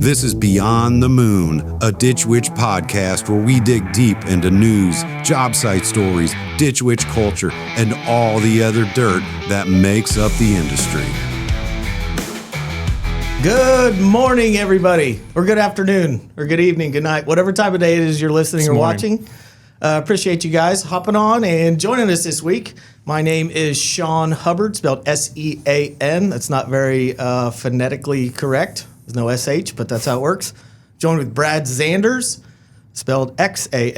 This is Beyond the Moon, a Ditch Witch podcast where we dig deep into news, job site stories, Ditch Witch culture, and all the other dirt that makes up the industry. Good morning, everybody, or good afternoon, or good evening, good night, whatever time of day it is you're listening or watching. Appreciate you guys hopping on and joining us this week. My name is Sean Hubbard, spelled S-E-A-N. That's not very phonetically correct. There's no S-H, but that's how it works. Joined with Brad Xanders, spelled X-A-N-D-E-R-S.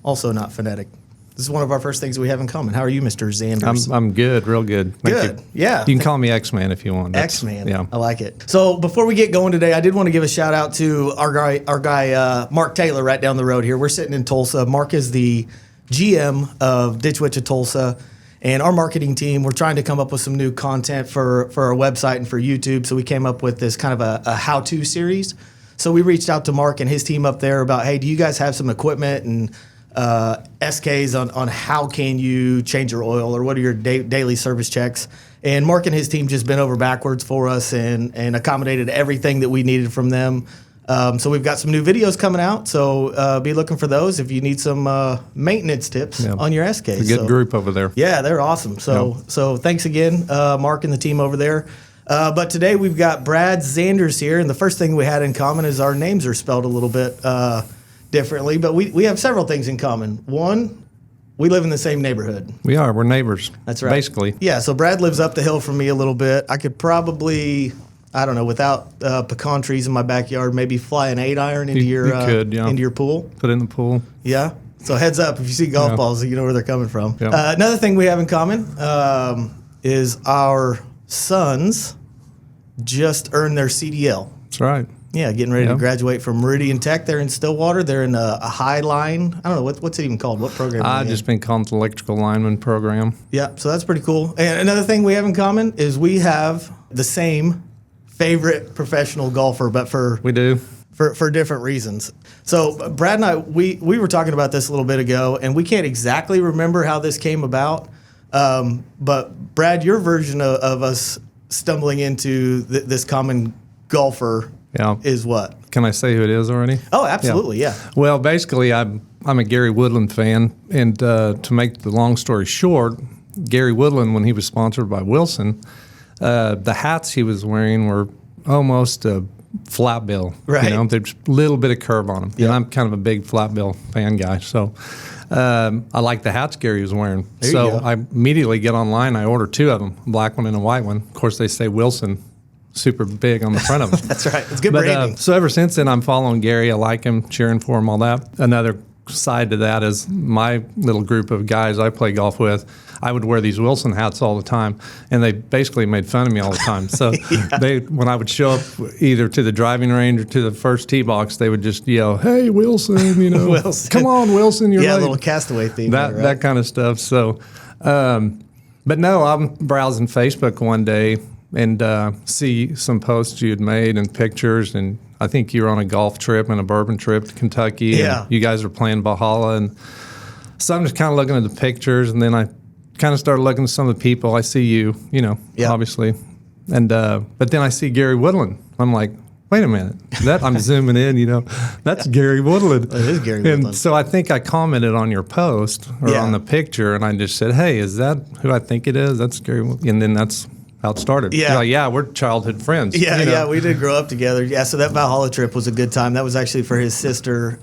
Also not phonetic. This is one of our first things we have in common. How are you, Mr. Xanders? I'm good, real good. Thank you. Yeah. You can call me X-Man if you want. X-Man. Yeah. I like it. So before we get going today, I did want to give a shout out to our guy Mark Taylor right down the road here. We're sitting in Tulsa. Mark is the GM of Ditch Witch of Tulsa. And our marketing team, we're trying to come up with some new content for our website and for YouTube. So we came up with this kind of a how-to series. So we reached out to Mark and his team up there about, hey, do you guys have some equipment and SKs on how can you change your oil or what are your daily service checks? And Mark and his team just bent over backwards for us and accommodated everything that we needed from them. So we've got some new videos coming out, so be looking for those if you need some maintenance tips on your SKs. It's a good group over there. Yeah, they're awesome. So thanks again, Mark and the team over there. But today we've got Brad Xanders here, and the first thing we had in common is our names are spelled a little bit differently, but we have several things in common. One, we live in the same neighborhood. We are. We're neighbors. That's right. Basically. Yeah, so Brad lives up the hill from me a little bit. I could probably, I don't know, without pecan trees in my backyard, maybe fly an 8-iron into into your pool. Put it in the pool. Yeah. So heads up, if you see golf balls, you know where they're coming from. Yeah. Another thing we have in common is our sons just earned their CDL. That's right. Yeah, getting ready to graduate from Meridian Tech. They're in Stillwater. They're in a high line. I don't know, what's it even called? What program? I've just been called the electrical lineman program. Yeah, so that's pretty cool. And another thing we have in common is we have the same favorite professional golfer, but for different reasons. So Brad and I, we were talking about this a little bit ago, and we can't exactly remember how this came about. But Brad, your version of us stumbling into this common golfer is what? Can I say who it is already? Oh, absolutely, yeah. Well, basically, I'm a Gary Woodland fan, and to make the long story short, Gary Woodland, when he was sponsored by Wilson, the hats he was wearing were almost a flat bill. Right. You know, there's a little bit of curve on them. Yep. And I'm kind of a big flat bill fan guy, so I like the hats Gary was wearing. There you so go. I immediately get online. I order 2 of them, a black one and a white one. Of course, they say Wilson super big on the front of them. That's right. It's good branding. So ever since then, I'm following Gary. I like him, cheering for him, all that. Another side to that is my little group of guys I play golf with. I would wear these Wilson hats all the time, and they basically made fun of me all the time. So when I would show up either to the driving range or to the first tee box, they would just yell, "Hey, Wilson, you know, Wilson. Come on, Wilson, you're late." A little Castaway theme. That kind of stuff. So, but no, I'm browsing Facebook one day and see some posts you had made and pictures, and I think you were on a golf trip and a bourbon trip to Kentucky. Yeah. And you guys were playing Valhalla, and so I'm just kind of looking at the pictures, and then I kind of started looking at some of the people. I see you, obviously, and but then I see Gary Woodland. I'm like, wait a minute, I'm zooming in, that's Gary Woodland. It is Gary Woodland. And so I think I commented on your post or on the picture, and I just said, hey, is that who I think it is? That's Gary Woodland. And then that's how it started. Yeah. Like, we're childhood friends. Yeah, we did grow up together. Yeah, so that Valhalla trip was a good time. That was actually for his sister.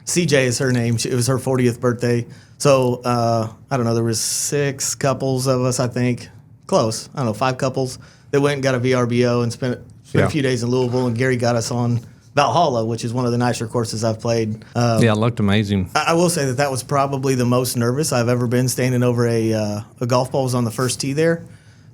CJ is her name. It was her 40th birthday. So, I don't know, there was 6 couples of us, I think. Close. I don't know, 5 couples that went and got a VRBO and spent a few days in Louisville, and Gary got us on Valhalla, which is one of the nicer courses I've played. It looked amazing. I will say that was probably the most nervous I've ever been standing over a golf ball. Was on the first tee there.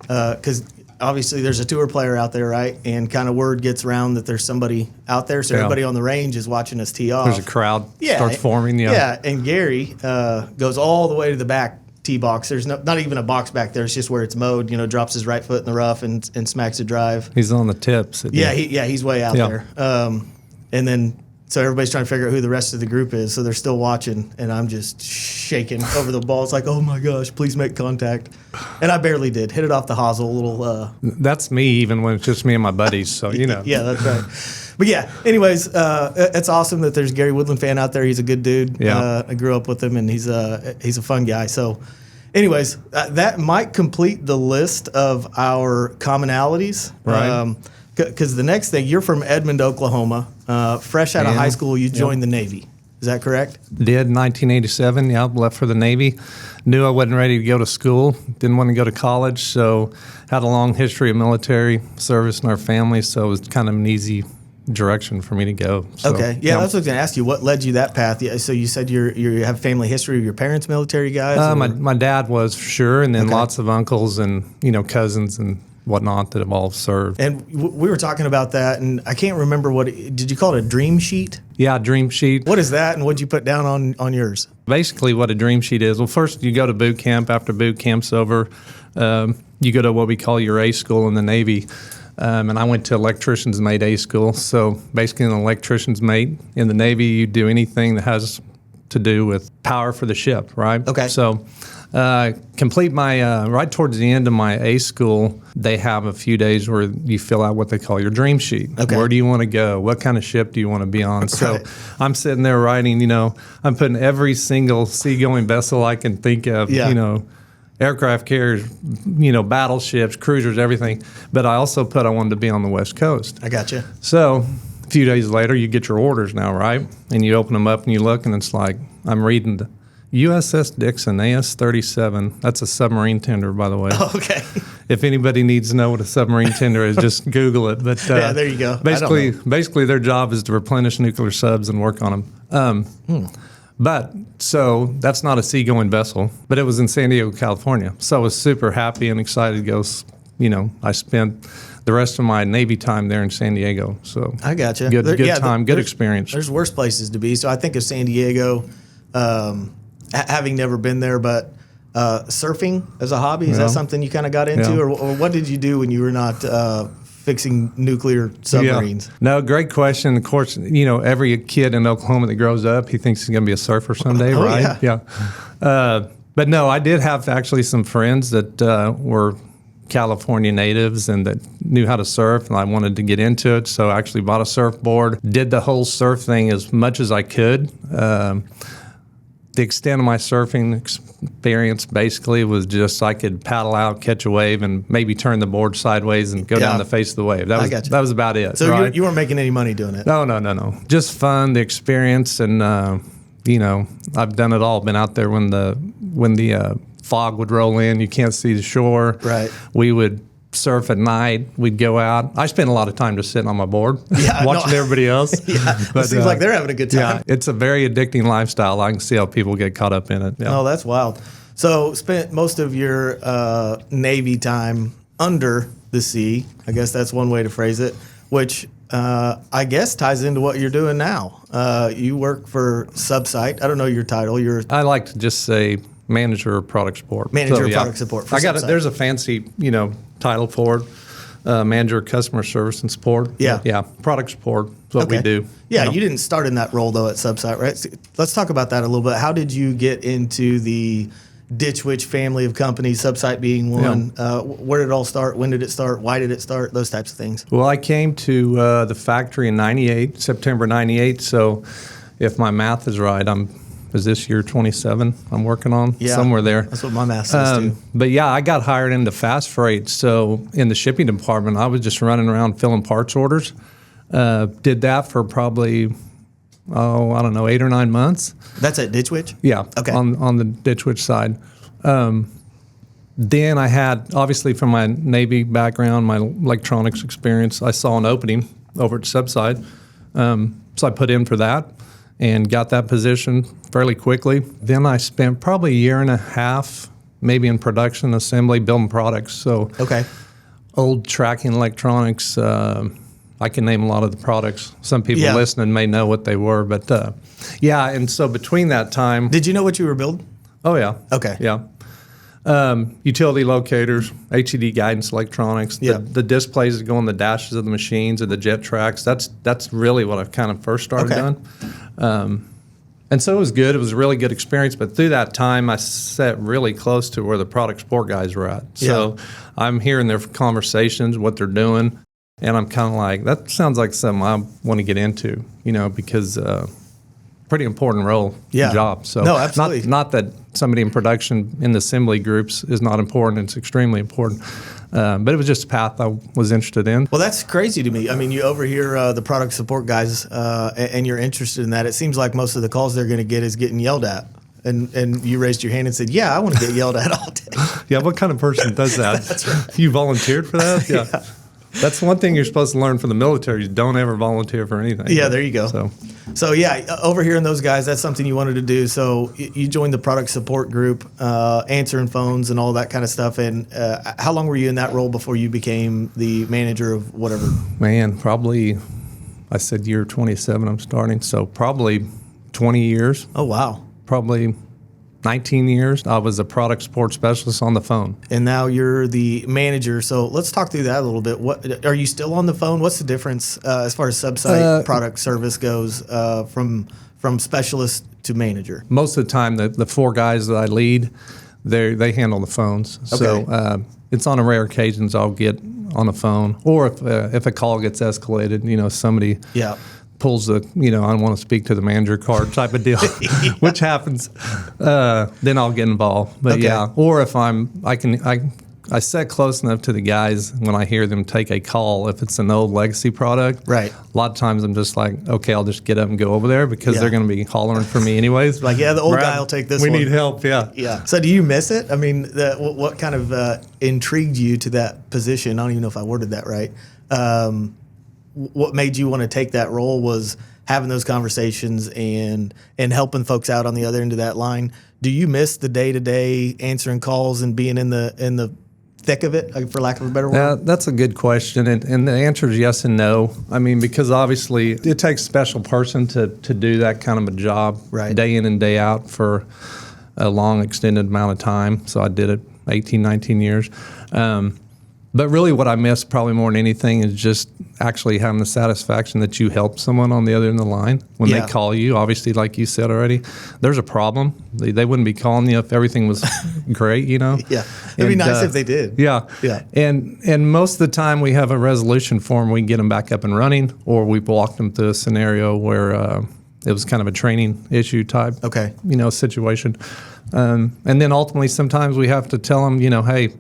Because obviously there's a tour player out there, right? And kind of word gets around that there's somebody out there, so everybody on the range is watching us tee off. There's a crowd starts forming. Yeah, and Gary goes all the way to the back tee box. There's not even a box back there. It's just where it's mowed. Drops his right foot in the rough and smacks a drive. He's on the tips. He's way out there. And then So everybody's trying to figure out who the rest of the group is. So they're still watching, and I'm just shaking over the ball. It's like, oh my gosh, please make contact. And I barely did. Hit it off the hosel, a little. That's me, even when it's just me and my buddies. So, you know. Yeah, that's right. But yeah, anyways, it's awesome that there's a Gary Woodland fan out there. He's a good dude. Yeah. I grew up with him, and he's a fun guy. So anyways, that might complete the list of our commonalities. Right. Because the next thing, you're from Edmond, Oklahoma. Fresh out of high school, you joined the Navy. Is that correct? Did 1987. Yeah, left for the Navy. Knew I wasn't ready to go to school. Didn't want to go to college. So had a long history of military service in our family. So it was kind of an easy direction for me to go. So, Okay. Yeah, that's what I was going to ask you. What led you that path? Yeah, so you said you have family history of your parents military guys? My dad was, for sure, and then lots of uncles and, cousins and whatnot that have all served. And we were talking about that, and I can't remember did you call it a dream sheet? Yeah, dream sheet. What is that, and what did you put down on yours? Basically what a dream sheet is, well, first you go to boot camp. After boot camp's over, you go to what we call your A school in the Navy. And I went to electrician's mate A school. So basically an electrician's mate in the Navy, you do anything that has to do with power for the ship, right? Okay. So complete my, right towards the end of my A school, they have a few days where you fill out what they call your dream sheet. Okay. Where do you want to go? What kind of ship do you want to be on? So I'm sitting there writing, I'm putting every single seagoing vessel I can think of, aircraft carriers, battleships, cruisers, everything. But I also put I wanted to be on the West Coast. I got you. So a few days later, you get your orders now, right? And you open them up and you look, and it's like, I'm reading the USS Dixon AS-37. That's a submarine tender, by the way. Oh, okay. If anybody needs to know what a submarine tender is, just Google it. But yeah, there you go. Basically, their job is to replenish nuclear subs and work on them. But so that's not a seagoing vessel, but it was in San Diego, California. So I was super happy and excited to go. I spent the rest of my Navy time there in San Diego. So I got you. Good time, good experience. There's worse places to be. So I think of San Diego, having never been there, but surfing as a hobby, is that something you kind of got into? Yeah. Or what did you do when you were not fixing nuclear submarines? Yeah. No, great question. Of course, every kid in Oklahoma that grows up, he thinks he's going to be a surfer someday, right? Yeah. But no, I did have actually some friends that were California natives and that knew how to surf, and I wanted to get into it. So I actually bought a surfboard, did the whole surf thing as much as I could. The extent of my surfing experience basically was just I could paddle out, catch a wave, and maybe turn the board sideways and go down the face of the wave. That was about it. So right? you weren't making any money doing it? No. Just fun, the experience, and I've done it all. Been out there when the fog would roll in, you can't see the shore. Right. We would surf at night. We'd go out. I spent a lot of time just sitting on my board, watching everybody else. But, it seems like they're having a good time. Yeah, it's a very addicting lifestyle. I can see how people get caught up in it. Yeah. Oh, that's wild. So spent most of your Navy time under the sea. I guess that's one way to phrase it, which I guess ties into what you're doing now. You work for Subsite. I don't know your title. I like to just say manager of product support. Manager of product support for Subsite. There's a fancy, title for it. Manager of customer service and support. Yeah. Product support is what we do. Yeah, you didn't start in that role though at Subsite, right? So let's talk about that a little bit. How did you get into the Ditch Witch family of companies, Subsite being one? Yeah. Where did it all start? When did it start? Why did it start? Those types of things. Well, I came to the factory in September 98. So if my math is right, is this year 27 I'm working on? Yeah, somewhere there. That's what my math says too. But yeah, I got hired into fast freight. So in the shipping department, I was just running around filling parts orders. Did that for probably, 8 or 9 months. That's at Ditch Witch? Yeah. Okay. On the Ditch Witch side. Then I had, obviously from my Navy background, my electronics experience, I saw an opening over at Subsite. So I put in for that and got that position fairly quickly. Then I spent probably a year and a half, maybe in production assembly, building products. So old tracking electronics, I can name a lot of the products. Some people listening may know what they were, but and so between that time. Did you know what you were building? Oh, yeah. Okay. Yeah. Utility locators, HED guidance electronics, the displays that go on the dashes of the machines and the jet tracks. That's really what I kind of first started doing. And so it was good. It was a really good experience. But through that time, I sat really close to where the product support guys were at. So I'm hearing their conversations, what they're doing, and I'm kind of like, that sounds like something I want to get into, because pretty important role job. So no, absolutely. Not that somebody in production in the assembly groups is not important. It's extremely important. But it was just a path I was interested in. Well, that's crazy to me. I mean, you overhear the product support guys and you're interested in that. It seems like most of the calls they're going to get is getting yelled at. And you raised your hand and said, yeah, I want to get yelled at all day. Yeah, what kind of person does that? That's right. You volunteered for that? Yeah. That's one thing you're supposed to learn from the military is don't ever volunteer for anything. Yeah, there you go. So yeah, overhearing those guys, that's something you wanted to do. So you joined the product support group, answering phones and all that kind of stuff. And how long were you in that role before you became the manager of whatever? Man, probably, I said year 27 I'm starting. So probably 20 years. Oh, wow. Probably 19 years. I was a product support specialist on the phone. And now you're the manager. So let's talk through that a little bit. What are you still on the phone? What's the difference as far as Subsite product service goes from specialist to manager? Most of the time, the four guys that I lead, they handle the phones. Okay. So it's on a rare occasions I'll get on the phone, or if a call gets escalated, somebody pulls the, I don't want to speak to the manager card type of deal, which happens, then I'll get involved. But or if I set close enough to the guys when I hear them take a call, if it's an old legacy product, right? A lot of times I'm just like, okay, I'll just get up and go over there because they're going to be hollering for me anyways. Like, the old guy will take this one. We need help, Yeah. So do you miss it? I mean, what kind of intrigued you to that position? I don't even know if I worded that right. What made you want to take that role was having those conversations and helping folks out on the other end of that line. Do you miss the day-to-day answering calls and being in the thick of it, for lack of a better word? That's a good question, and the answer is yes and no. I mean, because obviously it takes a special person to do that kind of a job day in and day out for a long, extended amount of time. So I did it 18, 19 years. But really what I miss probably more than anything is just actually having the satisfaction that you helped someone on the other end of the line. When they call you, obviously, like you said already, there's a problem. They wouldn't be calling you if everything was great, Yeah. It'd be nice if they did. Yeah. And most of the time we have a resolution for them. We can get them back up and running, or we've walked them through a scenario where it was kind of a training issue type situation. And then ultimately sometimes we have to tell them, hey,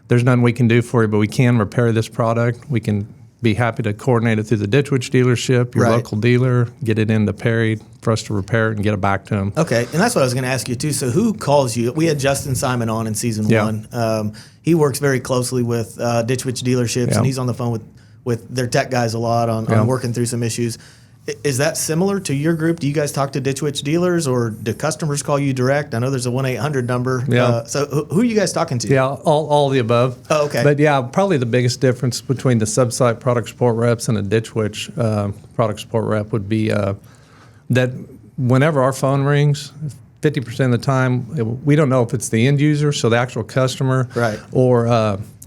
there's nothing we can do for you, but we can repair this product. We can be happy to coordinate it through the Ditch Witch dealership, your local dealer, get it into Perry for us to repair it and get it back to them. Okay, and that's what I was going to ask you too. So who calls you? We had Justin Simon on in season 1. He works very closely with Ditch Witch dealerships, and he's on the phone with their tech guys a lot on working through some issues. Is that similar to your group? Do you guys talk to Ditch Witch dealers, or do customers call you direct? I know there's a 1-800 number. So who are you guys talking to? Yeah, all the above. Oh, okay. But probably the biggest difference between the Subsite product support reps and a Ditch Witch product support rep would be that whenever our phone rings, 50% of the time, we don't know if it's the end user, so the actual customer, or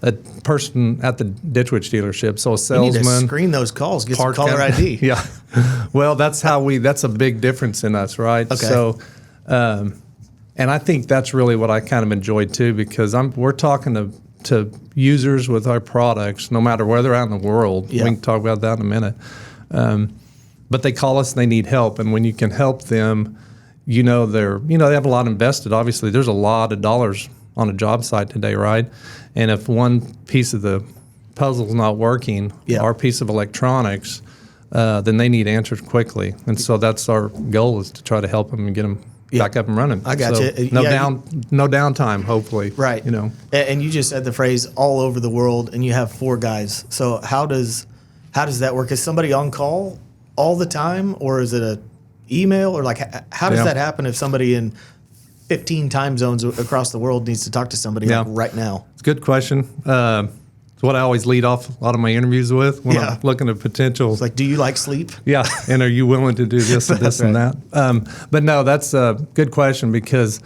a person at the Ditch Witch dealership. So a salesman. You need to screen those calls, get some caller ID. Yeah. Well, that's a big difference in us, right? Okay. So, and I think that's really what I kind of enjoyed too, because we're talking to users with our products, no matter where they're at in the world. Yeah. We can talk about that in a minute. But they call us and they need help. And when you can help them, they have a lot invested. Obviously, there's a lot of dollars on a job site today, right? And if one piece of the puzzle's not working, our piece of electronics, then they need answers quickly. And so that's our goal, is to try to help them and get them back up and running. I got you. No downtime, hopefully. Right. And you just said the phrase all over the world, and you have 4 guys. So how does that work? Is somebody on call all the time, or is it a email, or how does that happen if somebody in 15 time zones across the world needs to talk to somebody right now? It's a good question. It's what I always lead off a lot of my interviews with when I'm looking at potential. It's like, do you like sleep? Yeah, and are you willing to do this and this and that? But no, that's a good question, because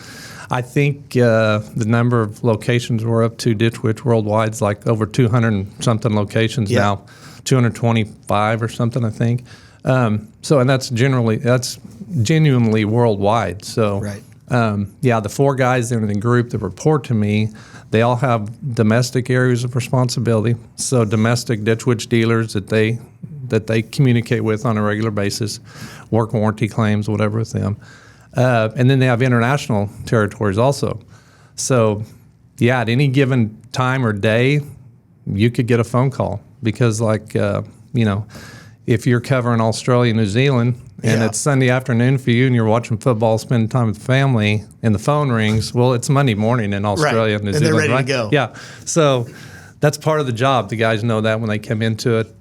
I think the number of locations we're up to Ditch Witch worldwide is like over 200 and something locations now, 225 or something, I think. And that's genuinely worldwide. So, Right. The 4 guys in the group that report to me, they all have domestic areas of responsibility. So domestic Ditch Witch dealers that they communicate with on a regular basis, work warranty claims, whatever with them. And then they have international territories also. So, at any given time or day, you could get a phone call because, if you're covering Australia, New Zealand, and it's Sunday afternoon for you and you're watching football, spending time with family, and the phone rings, well, it's Monday morning in Australia, New Zealand. And they're ready right? to go. Yeah. So that's part of the job. The guys know that when they come into it.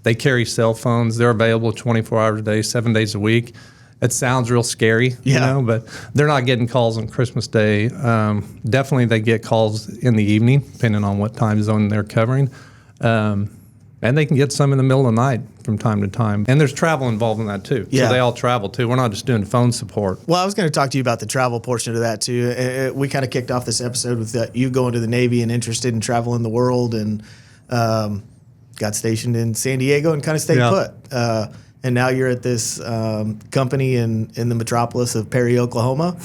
They carry cell phones. They're available 24 hours a day, 7 days a week. It sounds real scary, but they're not getting calls on Christmas Day. Definitely they get calls in the evening, depending on what time zone they're covering. And they can get some in the middle of the night from time to time. And there's travel involved in that too. Yeah. So they all travel too. We're not just doing phone support. Well, I was going to talk to you about the travel portion of that too. We kind of kicked off this episode with you going to the Navy and interested in traveling the world, and got stationed in San Diego and kind of stayed put. And now you're at this company in the metropolis of Perry, Oklahoma.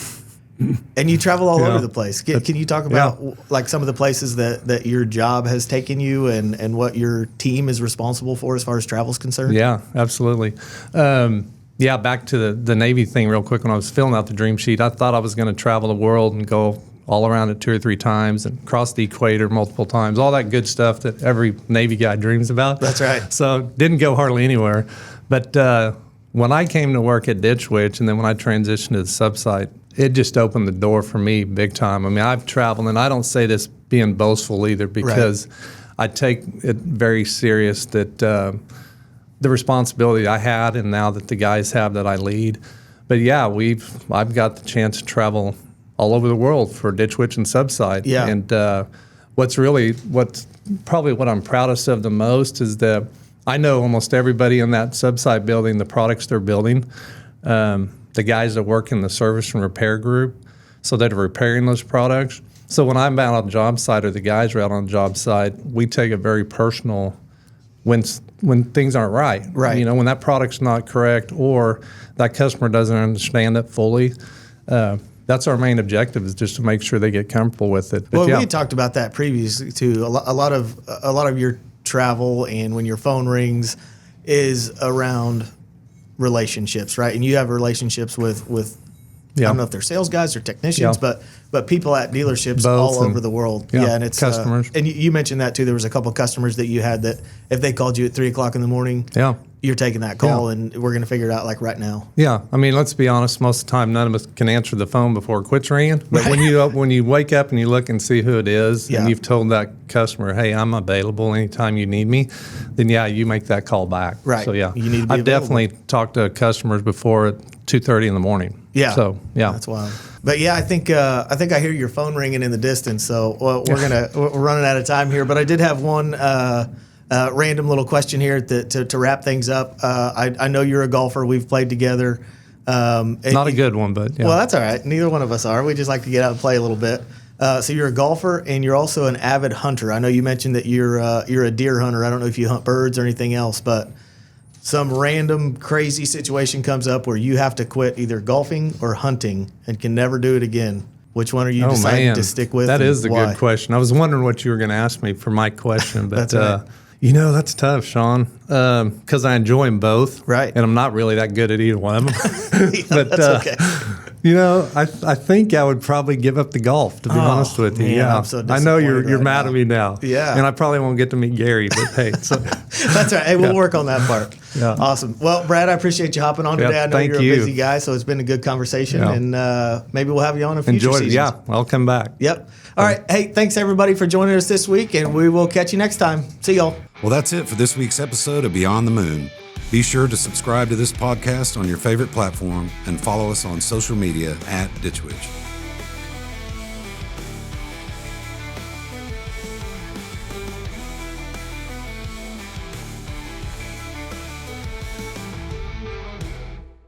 And you travel all over the place. Can you talk about like some of the places that your job has taken you and what your team is responsible for as far as travel is concerned? Yeah, absolutely. Back to the Navy thing real quick. When I was filling out the dream sheet, I thought I was going to travel the world and go all around it 2 or 3 times and cross the equator multiple times, all that good stuff that every Navy guy dreams about. That's right. So didn't go hardly anywhere. But when I came to work at Ditch Witch and then when I transitioned to the Subsite, it just opened the door for me big time. I mean, I've traveled, and I don't say this being boastful either because I take it very serious that the responsibility I had and now that the guys have that I lead. But I've got the chance to travel all over the world for Ditch Witch and Subsite. Yeah. And what's probably what I'm proudest of the most is that I know almost everybody in that Subsite building, the products they're building. The guys that work in the service and repair group, so that are repairing those products. So when I'm out on the job site or the guys are out on the job site, we take it very personal when things aren't right. Right. You know, when that product's not correct or that customer doesn't understand it fully. That's our main objective, is just to make sure they get comfortable with it. But we had talked about that previously too. A lot of your travel and when your phone rings is around relationships, right? And you have relationships with I don't know if they're sales guys or technicians, but people at dealerships Both all over the world. Yeah, and it's customers. And you mentioned that too. There was a couple of customers that you had that if they called you at 3:00 in the morning, you're taking that call, and we're going to figure it out like right now. Yeah, I mean, let's be honest. Most of the time, none of us can answer the phone before it quits ringing. But when you wake up and you look and see who it is, and you've told that customer, "Hey, I'm available anytime you need me," then you make that call back. Right. So you need to be I've available. definitely talked to customers before at 2:30 in the morning. Yeah. So that's wild. But I think I hear your phone ringing in the distance. So we're running out of time here. But I did have one. Random little question here to wrap things up. I know you're a golfer. We've played together. Not a good one, but Well, that's all right. Neither one of us are. We just like to get out and play a little bit. So you're a golfer and you're also an avid hunter. I know you mentioned that you're a deer hunter. I don't know if you hunt birds or anything else, but some random crazy situation comes up where you have to quit either golfing or hunting and can never do it again. Which one are you deciding to stick with? That is a good question. I was wondering what you were going to ask me for my question, but That's right. That's tough, Sean, because I enjoy them both. Right. And I'm not really that good at either one of them. But, that's okay. I think I would probably give up the golf, to be honest with you. Man, Yeah. I'm so I know you're disappointed right mad now. at me now. Yeah. And I probably won't get to meet Gary, but hey. So, That's all right. Hey, we'll work on that part. Yeah. Awesome. Well, Brad, I appreciate you hopping on today. I know thank you're a you. busy guy, so it's been a good conversation, Yeah. and maybe we'll have you on a future enjoyed it. seasons. Yeah. I'll come back. Yep. All right. Hey, thanks everybody for joining us this week, and we will catch you next time. See y'all. Well, that's it for this week's episode of Beyond the Moon. Be sure to subscribe to this podcast on your favorite platform and follow us on social media at Ditch Witch.